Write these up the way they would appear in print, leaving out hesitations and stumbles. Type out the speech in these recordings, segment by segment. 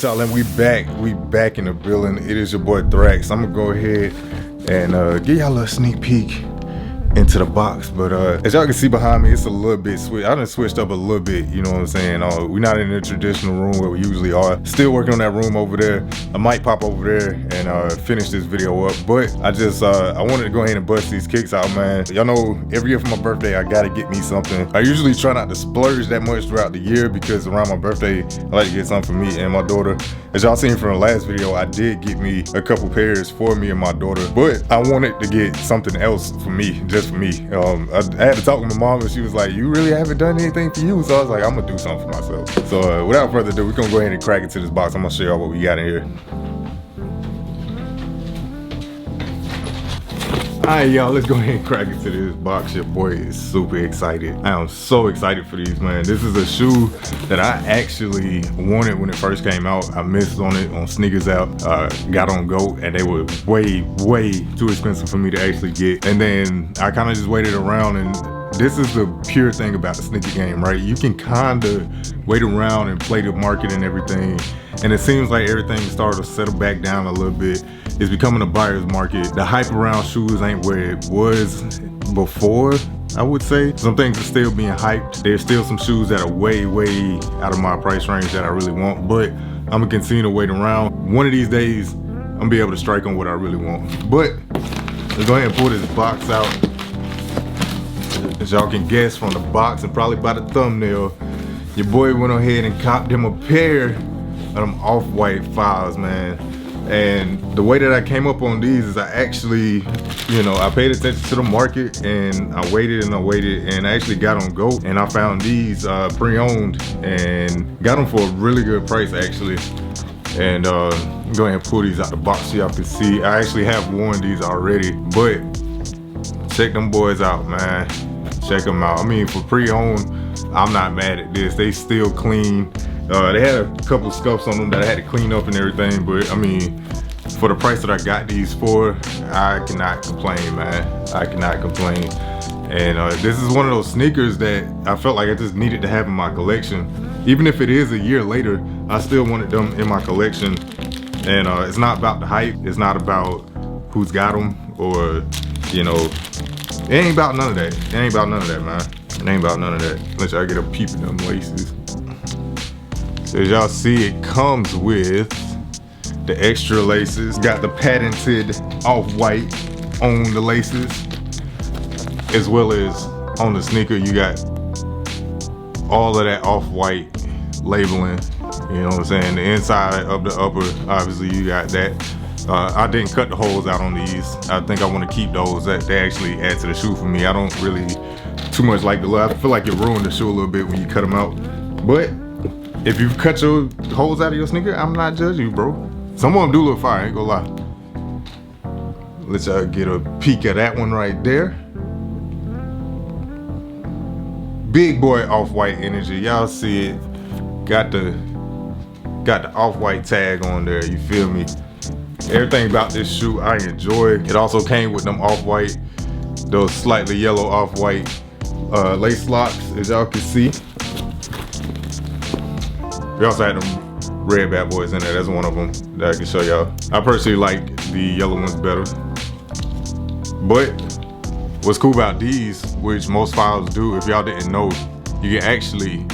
y'all, and we back in the building. It is your boy Thrax. I'm gonna go ahead and give y'all a little sneak peek into the box, but as y'all can see behind me, it's a little bit switched. I done switched up a little bit, you know what I'm saying? We're not in the traditional room where we usually are. Still working on that room over there. I might pop over there and finish this video up, but I wanted to go ahead and bust these kicks out, man. Y'all know every year for my birthday I gotta get me something. I usually try not to splurge that much throughout the year because around my birthday I like to get something for me and my daughter. As y'all seen from the last video, I did get me a couple pairs for me and my daughter, but I wanted to get something else for me, just for me. I had to talk to my mom and she was like, you really haven't done anything for you? So I was like, I'm gonna do something for myself. So without further ado, we're gonna go ahead and crack into this box. I'm gonna show y'all what we got in here. Alright, y'all, let's go ahead and crack into this box. Your boy is super excited. I am so excited for these, man. This is a shoe that I actually wanted when it first came out. I missed on it on Sneakers app, got on GOAT, and they were way too expensive for me to actually get. And then I kind of just waited around, and this is the pure thing about the sneaker game, right? You can kind of wait around and play the market and everything, and it seems like everything started to settle back down a little bit. It's becoming a buyer's market. The hype around shoes ain't where it was before, I would say. Some things are still being hyped. There's still some shoes that are way out of my price range that I really want, but I'm gonna continue to wait around. One of these days, I'm gonna be able to strike on what I really want. But let's go ahead and pull this box out. As y'all can guess from the box and probably by the thumbnail, your boy went ahead and copped him a pair of them off-white 5s, man. And the way that I came up on these is I actually, I paid attention to the market and I waited and I actually got on GOAT and I found these pre-owned and got them for a really good price actually. And go ahead and pull these out the box so y'all can see. I actually have worn these already, but check them boys out, man. Check them out. I mean, for pre-owned, I'm not mad at this. They still clean. They had a couple scuffs on them that I had to clean up and everything, but I mean, for the price that I got these for, I cannot complain, man. I cannot complain. And this is one of those sneakers that I felt like I just needed to have in my collection. Even if it is a year later, I still wanted them in my collection. And it's not about the hype. It's not about who's got them or, it ain't about none of that. It ain't about none of that, man. It ain't about none of that. Let y'all get a peep at them laces. So as y'all see, it comes with the extra laces. Got the patented off-white on the laces, as well as on the sneaker, you got all of that off-white labeling. You know what I'm saying? The inside of the upper, obviously you got that. I didn't cut the holes out on these. I think I want to keep those. That they actually add to the shoe for me. I don't really too much like the look. I feel like it ruined the shoe a little bit when you cut them out. But if you cut your holes out of your sneaker, I'm not judging you, bro. Some of them do look fire, I ain't gonna lie. Let's get a peek at that one right there. Big boy off-white energy. Y'all see it. Got the off-white tag on there, you feel me? Everything about this shoe I enjoy. It also came with them off-white, those slightly yellow off-white lace locks, as y'all can see. We also had them red bad boys in there. That's one of them that I can show y'all. I personally like the yellow ones better. But what's cool about these, which most files do, if y'all didn't know, you can actually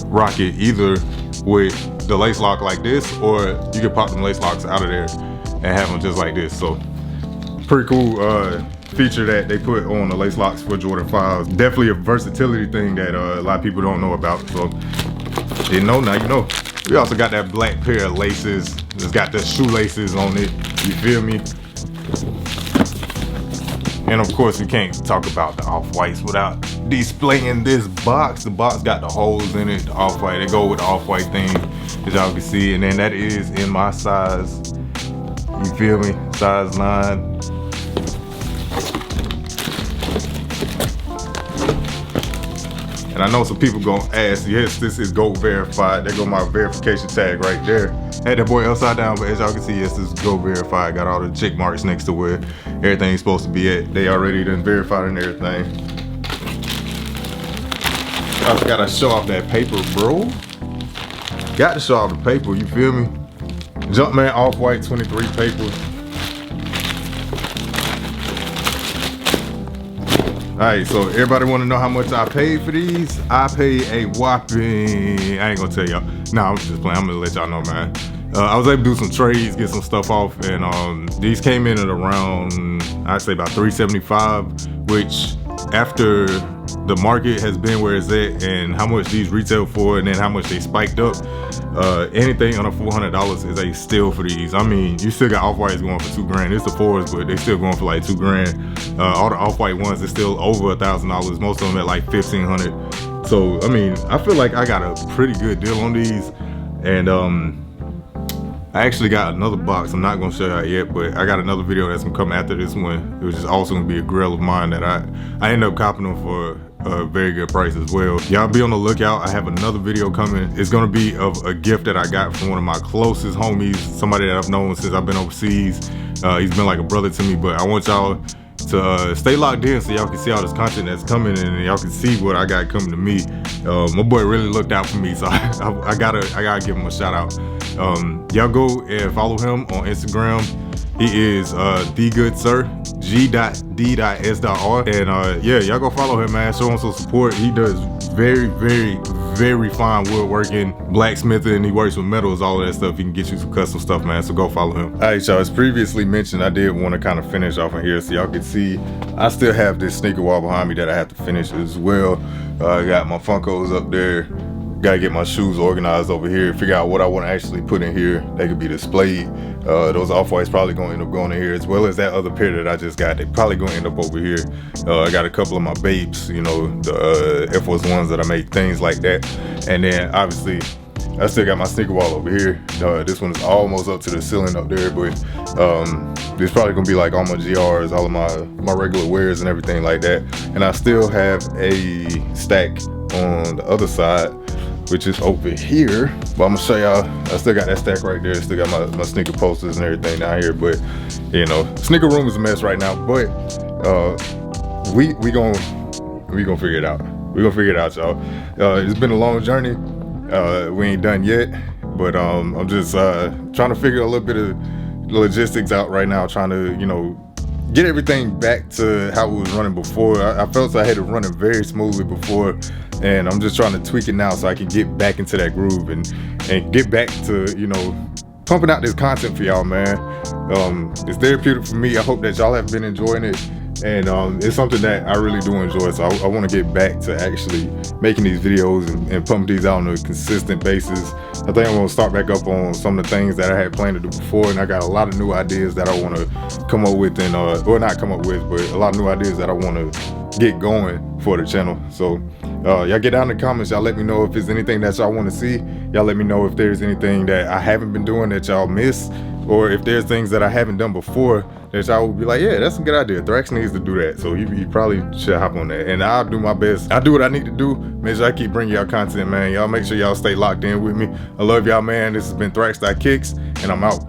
rock it either with the lace lock like this, or you can pop them lace locks out of there and have them just like this. So pretty cool feature that they put on the lace locks for Jordan 5s. Definitely a versatility thing that a lot of people don't know about. So didn't know, now you know. We also got that black pair of laces. It's got the shoelaces on it, you feel me? And of course, you can't talk about the off-whites without displaying this box. The box got the holes in it, the off-white. They go with the off-white thing, as y'all can see. And then that is in my size, you feel me? Size 9. And I know some people gonna ask, yes, this is GOAT verified. There go my verification tag right there. Had that boy upside down, but as y'all can see, yes, this is GOAT verified. Got all the check marks next to where everything's supposed to be at. They already done verified and everything. I just gotta show off that paper, bro. got to show off the paper, you feel me? Jumpman Off-White 23 paper. Alright, so everybody want to know how much I paid for these? I paid a whopping, I ain't gonna tell y'all. Nah, I'm just playing, I'm gonna let y'all know, man. I was able to do some trades, get some stuff off, and these came in at around, I'd say about $375, which after the market has been where it's at and how much these retail for and then how much they spiked up, anything under $400 is a steal for these. I mean, you still got Off-Whites going for $2 grand. It's the 4s, but they still going for like $2 grand. All the Off-White ones are still over $1,000. Most of them at like $1,500. So, I mean, I feel like I got a pretty good deal on these. And I actually got another box. I'm not gonna show y'all yet, but I got another video that's gonna come after this one. It was just also gonna be a Grail of mine that I ended up copping them for a very good price as well. Y'all be on the lookout. I have another video coming. It's gonna be of a gift that I got from one of my closest homies, somebody that I've known since I've been overseas. He's been like a brother to me, but I want y'all to stay locked in so y'all can see all this content that's coming and y'all can see what I got coming to me. My boy really looked out for me, so I gotta give him a shout out. Y'all go and follow him on Instagram. He is The Good Sir, G.D.S.R. And yeah, y'all go follow him, man. Show him some support. He does very, very, very fine woodworking, blacksmithing. He works with metals, all of that stuff. He can get you some custom stuff, man. So go follow him. All right, y'all. As previously mentioned, I did want to kind of finish off in here so y'all can see I still have this sneaker wall behind me that I have to finish as well. I got my Funkos up there. Gotta get my shoes organized over here, figure out what I want to actually put in here that could be displayed. Those Off-Whites probably gonna end up going in here, as well as that other pair that I just got. They probably gonna end up over here. I got a couple of my Babes, you know, the Air Force Ones that I make, things like that. And then obviously I still got my sneaker wall over here. This one is almost up to the ceiling up there, but it's probably gonna be like all my GRs, all of my regular wears and everything like that. And I still have a stack on the other side, which is over here. But I'm gonna show y'all, I still got that stack right there. Still got my sneaker posters and everything down here. But you know, sneaker room is a mess right now. But we gonna figure it out. We gonna figure it out, y'all. It's been a long journey. We ain't done yet, but I'm just trying to figure a little bit of logistics out right now, trying to, you know, get everything back to how it was running before. I felt I had it running very smoothly before, and I'm just trying to tweak it now so I can get back into that groove and get back to, you know, pumping out this content for y'all, man. It's therapeutic for me. I hope that y'all have been enjoying it, and it's something that I really do enjoy. So I want to get back to actually making these videos and pump these out on a consistent basis. I think I'm gonna start back up on some of the things that I had planned to do before, and I got a lot of new ideas that I want to come up with, and or not come up with, but a lot of new ideas that I want to get going for the channel. So y'all get down in the comments. Y'all let me know if there's anything that y'all want to see. Y'all let me know if there's anything that I haven't been doing that y'all miss, or if there's things that I haven't done before that y'all will be like, yeah, that's a good idea. Thrax needs to do that. So he probably should hop on that. And I'll do my best. I'll do what I need to do. Make sure I keep bringing y'all content, man. Y'all make sure y'all stay locked in with me. I love y'all, man. This has been Thrax Kicks, and I'm out.